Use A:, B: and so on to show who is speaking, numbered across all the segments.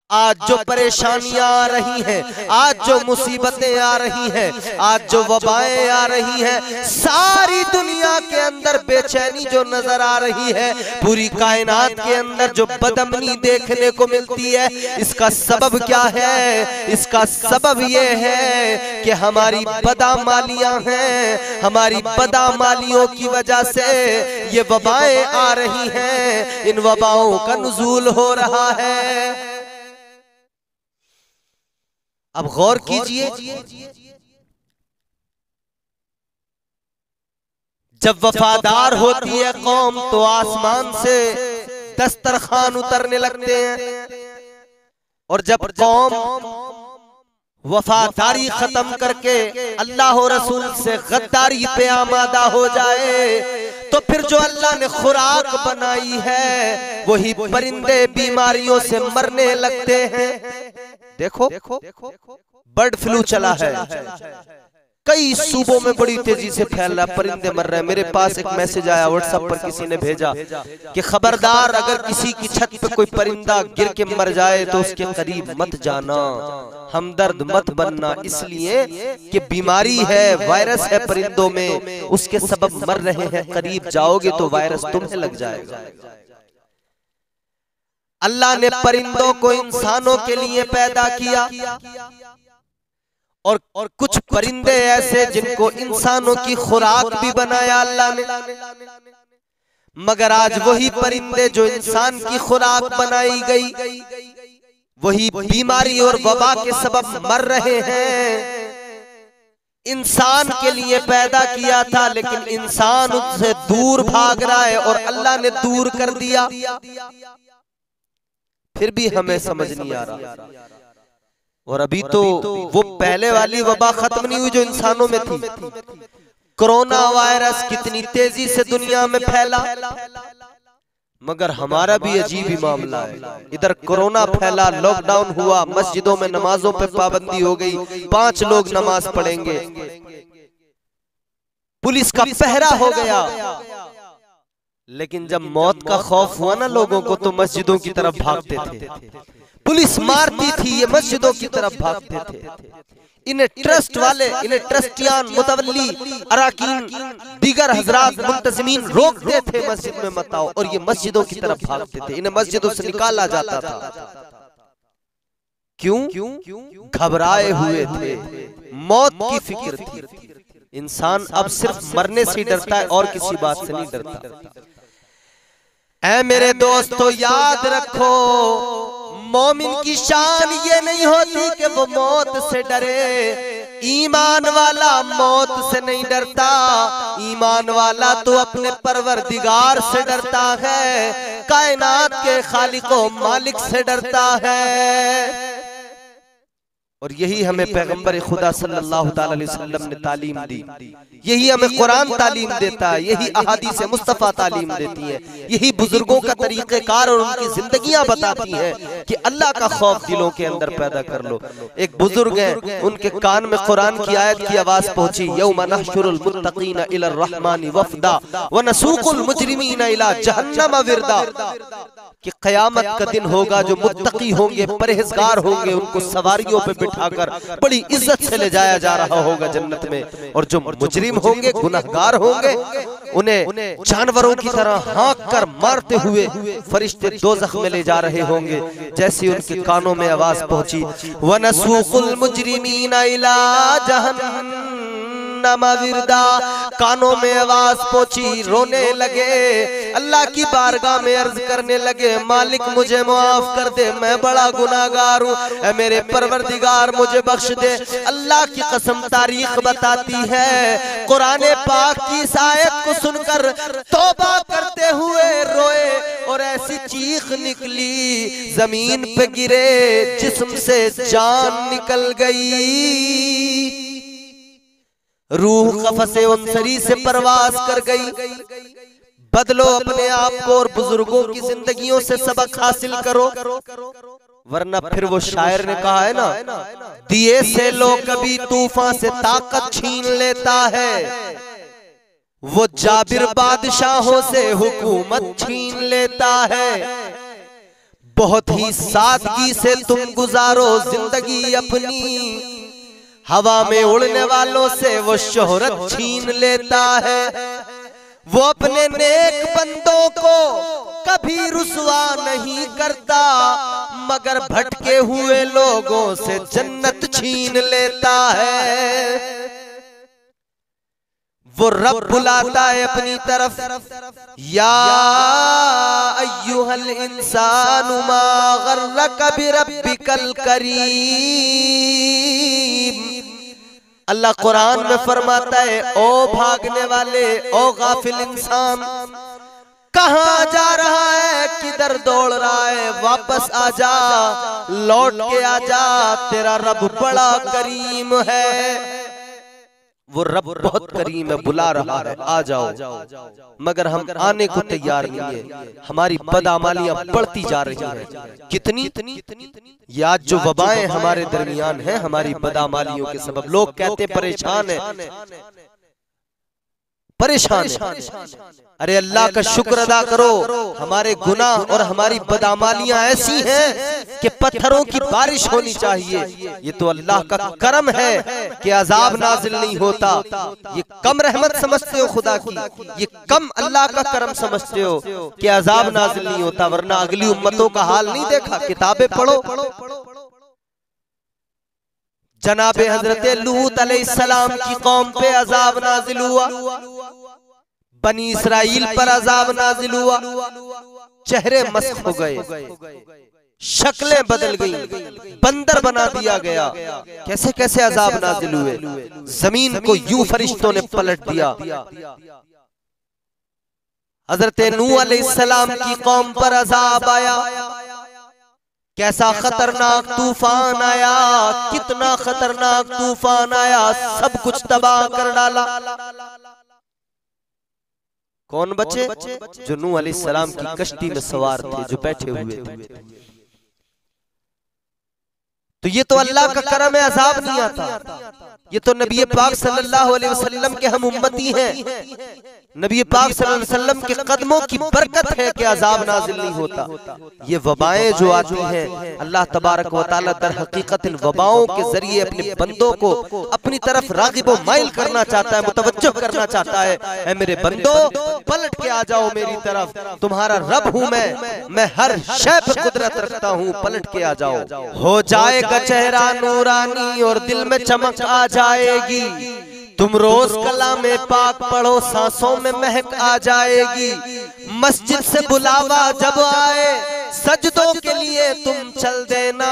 A: आज जो परेशानियां आ रही हैं, आज जो मुसीबतें आ रही हैं, आज जो वबाएं आ रही हैं, सारी दुनिया के अंदर बेचैनी जो नजर आ रही है, पूरी कायनात के अंदर जो बदअमनी देखने को मिलती है, इसका सबब क्या है? इसका सबब ये है कि हमारी बदामालियां हैं। हमारी बदामालियों की वजह से ये वबाएं आ रही हैं, इन वबाओं का नुज़ूल हो रहा है। अब गौर कीजिए, जब वफादार होती है कौम तो आसमान से दस्तरखान उतरने लगते हैं, और जब कौम वफादारी खत्म करके अल्लाह और रसूल से गद्दारी पे आमादा हो जाए तो फिर जो अल्लाह ने खुराक बनाई है वही परिंदे बीमारियों से मरने लगते हैं। देखो बर्ड फ्लू चला है, कई सूबों में बड़ी तेजी से फैल रहा है, परिंदे मर रहे हैं। मेरे पास एक मैसेज आया व्हाट्सएप पर, किसी ने भेजा कि खबरदार अगर किसी की छत पे कोई परिंदा गिर के मर जाए तो उसके करीब मत जाना, हमदर्द मत बनना, इसलिए कि बीमारी है, वायरस है परिंदों में, उसके सबब मर रहे हैं, करीब जाओगे तो वायरस तुम्हें लग जाएगा। अल्लाह ने परिंदों को इंसानों के लिए पैदा किया, और कुछ परिंदे ऐसे जिनको इंसानों की खुराक भी बनाया अल्लाह ने, मगर आज वही परिंदे जो इंसान की खुराक बनाई गई वही बीमारी और वबा के सबब मर रहे हैं। इंसान के लिए पैदा किया था लेकिन इंसान उससे दूर भाग रहा है और अल्लाह ने दूर कर दिया, फिर भी हमें समझ नहीं आ रहा। और अभी तो वो पहले वाली वबा खत्म नहीं हुई जो इंसानों में थी। कोरोना वायरस कितनी तेजी से दुनिया में फैला, मगर हमारा भी अजीब ही मामला है। इधर कोरोना फैला, लॉकडाउन हुआ, मस्जिदों में नमाजों पे पाबंदी हो गई, 5 लोग नमाज पढ़ेंगे, पुलिस का पहरा हो गया। लेकिन जब मौत का खौफ हुआ ना लोगों को तो मस्जिदों की तरफ भागते थे, पुलिस मारती थी, ये मस्जिदों की तरफ भागते थे। इन्हें ट्रस्ट वाले, इन्हें ट्रस्टियान, मुतवल्ली, अराकीन, दीगर हजरात, मुंतज़िमीन रोकते थे मस्जिद में मत आओ, और ये मस्जिदों की तरफ भागते थे। इन्हें मस्जिदों से निकाला जाता था। क्यों? घबराए हुए थे, मौत की फिक्र थी। इंसान अब सिर्फ मरने से डरता है और किसी बात से नहीं डरता। ऐ मेरे दोस्तों, याद रखो, मोमिन की शान ये नहीं होती कि वो मौत से डरे। ईमान वाला मौत से नहीं डरता, ईमान वाला तो अपने परवरदिगार से डरता है, कायनात के खालिको मालिक से डरता है। और यही हमें पैगंबर खुदा सल्लल्लाहु अलैहि वसल्लम ने तालीम दी, यही हमें कुरान तालीम देता है, यही अहादीस मुस्तफ़ा तालीम देती है, यही बुजुर्गों का तरीक़ेकार और उनकी जिंदगियां बताती हैं कि अल्लाह का खौफ दिलों के अंदर पैदा कर लो। एक बुजुर्ग हैं, उनके कान में कुरान की आयत की आवाज पहुंची, यौम नहशुरुल मुत्तक़ीना इलर रहमानि वफ़दा व नसूकुल मुजरिमीना इला जहन्नम विरदा, कि क़यामत का दिन होगा, जो मुत्तकी होंगे, परहेजगार होंगे, उनको सवारियों पे बिठाकर बड़ी इज्जत से ले जाया जा रहा होगा जन्नत में, और जो मुजरिम होंगे, गुनहगार होंगे, उन्हें जानवरों की तरह हाँक कर मारते हुए फरिश्ते दोज़ख में ले जा रहे होंगे। जैसे उनके कानों में आवाज पहुंची, व नसूकुल मुजरिमीना इला जहन्नम विरदा, कानों में आवाज पहुंची, रोने लगे, अल्लाह की बारगाह में अर्ज करने लगे, मालिक मुझे माफ कर दे, मैं बड़ा गुनाहगार हूँ, मेरे परवरदिगार मुझे बख्श दे। अल्लाह की कसम तारीख बताती है, कुरान पाक की इस आयत को सुनकर तौबा करते हुए रोए, और ऐसी चीख निकली, जमीन पे गिरे, जिस्म से जान निकल गई, रूह कफ़से उनसरी से परवाज कर गई। बदलो अपने आप को और बुजुर्गों की जिंदगियों से सबक हासिल करो, वरना फिर वो शायर ने कहा है ना, दिए से लो कभी तूफान से ताकत छीन लेता है, वो जाबिर बादशाहों से हुकूमत छीन लेता है। बहुत ही सादगी से तुम गुजारो जिंदगी अपनी, हवा में उड़ने वालों से वो शोहरत छीन लेता है। वो अपने नेक बंदों को कभी रुसवा नहीं करता, मगर भटके हुए लोगों से जन्नत छीन लेता है। वो रब बुलाता है अपनी तरफ, या अय्युहल इंसानु मा गर्रक बिरब्बिकल करीम। अल्लाह कुरान में फरमाता है, ओ भागने वाले, ओ गाफिल इंसान, कहाँ जा रहा है, किधर दौड़ रहा है, वापस आ जा, लौट के आ जा, तेरा रब बड़ा करीम है। वो रब बहुत करीम है, बुला रहा है, आ जाओ, मगर हम आने को तैयार नहीं है। हमारी बदआमालियां बढ़ती जा रही हैं। कितनी? ये आज जो वबाएं हमारे दरमियान हैं, हमारी बदआमालियों के सबब। लोग कहते परेशान है, परेशान है। अरे अल्लाह का शुक्र अदा करो, हमारे गुनाह और हमारी बदआमालियां ऐसी हैं कि पत्थरों की बारिश होनी चाहिए। ये तो अल्लाह का करम है कि अजाब नाजिल नहीं होता। ये कम रहमत समझते हो खुदा की, ये कम अल्लाह का करम समझते हो कि अजाब नाजिल नहीं होता। वरना अगली उम्मतों का हाल नहीं देखा? किताबें पढ़ो। जनाबे हजरत लूत अलैहिस्सलाम की कौम पे अजाब नाजिल हुआ, बनी इसराइल पर अजाब नाजिल हुआ, चेहरे मस्क हो गए, शक्लें बदल गई, बंदर बना दिया गया। कैसे कैसे अजाब नाजिल हुए, जमीन को यूं फरिश्तों ने पलट दिया। हजरत नूह अलैहिस्सलाम की कौम पर अजाब आया, कैसा खतरनाक तूफान आया, कितना खतरनाक तूफान आया, सब कुछ तबाह कर डाला। कौन बचे? जो नूह अलैहिस्सलाम की कश्ती में सवार थे, जो बैठे हुए थे। तो ये तो अल्लाह का करम है, अजाब नहीं आता। ये तो नबी पाक सल्लल्लाहु अलैहि वसल्लम के हम उम्मती हैं। नबी पाक सल्लल्लाहु अलैहि वसल्लम के कदमों की बरकत है कि अजाब नाजिल नहीं होता। ये वबाएं जो आती हैं, अल्लाह तबारक व तआला दर हकीकत इन वबाओं के जरिए अपने बंदों को अपनी तरफ रागिब व माइल करना चाहता है, मुतवज्जो करना चाहता है। ऐ मेरे बंदो, पलट के आ जाओ मेरी तरफ, तुम्हारा रब हूँ मैं हर शय पर कुदरत रखता हूँ, पलट के आ जाओ। हो जाएगा चेहरा नूरानी और दिल में चमक आ जाएगी। तुम रोज कलामे पाक पढ़ो, सांसों में महक आ जाएगी। मस्जिद से बुलावा जब आए, सजदों के लिए तुम चल देना।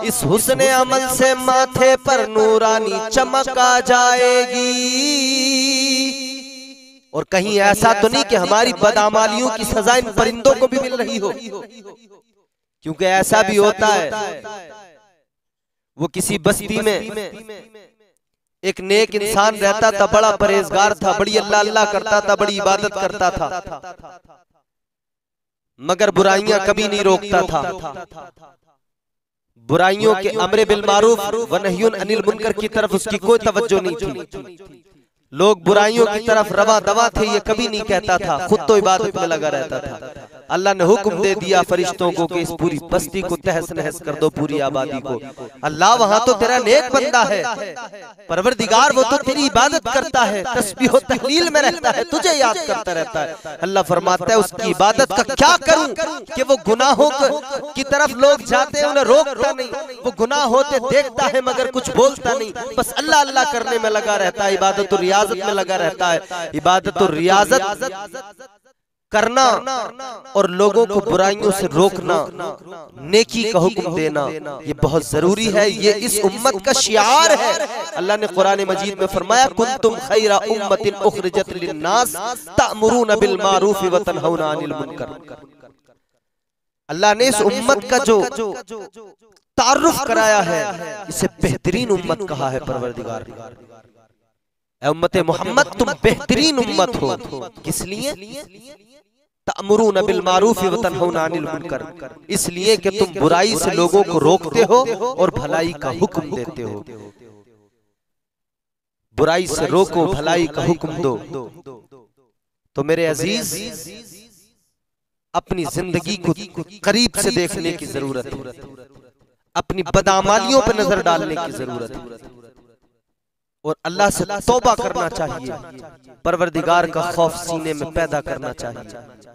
A: इस हुस्ने अमल से माथे पर नूरानी चमक आ जाएगी। और कहीं ऐसा तो नहीं कि हमारी बदआमालियों की सजा इन परिंदों को भी मिल रही हो, क्योंकि ऐसा भी होता है। वो किसी बस्ती में एक नेक इंसान रहता था, बड़ा परहेजगार था, बड़ी अल्लाह अल्लाह करता था, बड़ी इबादत करता था, मगर बुराइयां कभी नहीं रोकता था। बुराइयों के अमरे बिल मारूफ व नह्युन अनिल मुनकर की तरफ उसकी कोई तवज्जो नहीं थी। लोग बुराइयों की तरफ रवा दवा थे, ये कभी नहीं कहता था, खुद तो इबादत में लगा रहता था। अल्लाह ने हुक्म दे दिया फरिश्तों को कि इस पूरी बस्ती को तहस नहस कर दो, पूरी आबादी को। अल्लाह वहां तो तेरा नेक बंदा है, परवरदिगार वो तो तेरी इबादत करता है, तस्बीह और तहलील में रहता है, तुझे याद करता रहता है। अल्लाह फरमाता है उसकी इबादत का क्या करूं कि वो गुनाहों की तरफ लोग जाते हैं, उन्हें रोकता नहीं। वो गुनाह होते देखता है मगर कुछ बोलता नहीं, बस अल्लाह अल्लाह करने में लगा रहता है, इबादत और रियाजत में लगा रहता है। इबादत और रियाजत करना और लोगों को बुराइयों से रोकना, नेकी का हुक्म देना, ये बहुत जरूरी है। ये इस उम्मत का शिआर है। अल्लाह ने कुरान मजीद में फरमाया, कुंतुम खैरा उम्मतिन उखरिजत लिन्नास तअमुरूना बिल मारूफ व तनहौना अनिल मुनकर। अल्लाह ने इस उम्मत का जो तारुफ कराया है, इसे बेहतरीन उम्मत कहा है परवरदिगार ने। उम्मत मोहम्मद तुम बेहतरीन उम्मत हो, किस लिए? तअमुरूना बिल मारूफ व तनहौना अनिल मुनकर, इसलिए कि तुम बुराई से लोगों को रोकते हो और भलाई का हुक्म देते हो। बुराई से रोको, भलाई का हुक्म दो। तो मेरे अजीज, अपनी जिंदगी को करीब से देखने की जरूरत है, अपनी बदआमालियों पर नजर डालने की जरूरत है और अल्लाह से तौबा करना चाहिए, परवरदिगार का खौफ सीने में पैदा करना चाहिए।